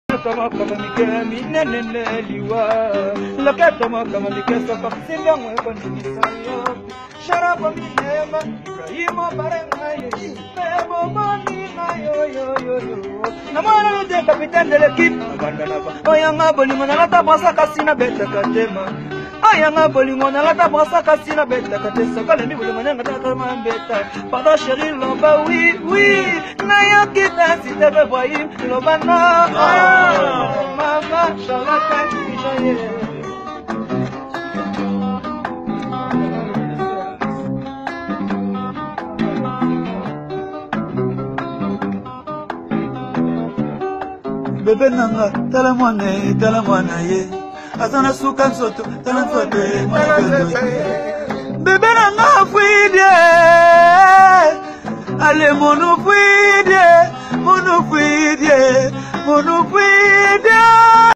Sama kama mikami nene liwa Loketa ma kama mikesa kakusinga mwepo nimisayo Sharapa minema Ibrahima barenga ye Bebo mani na yo yo yo yo Namana nute kapiten de l'équipe Abandana Oyanga bolingo na lata brasa kasina beta katema Ayanga bolingo na lata brasa kasina beta katesa Kale mi bolingo nyanga tata mambeta Pardon chérie lomba oui oui Naya kita si te bevoyim Lomba na Mama shalaka kijaye Bebe nanga tala mwana ye Asana suka nsoto tala mfate Bebe nanga fuide Ale mono fuide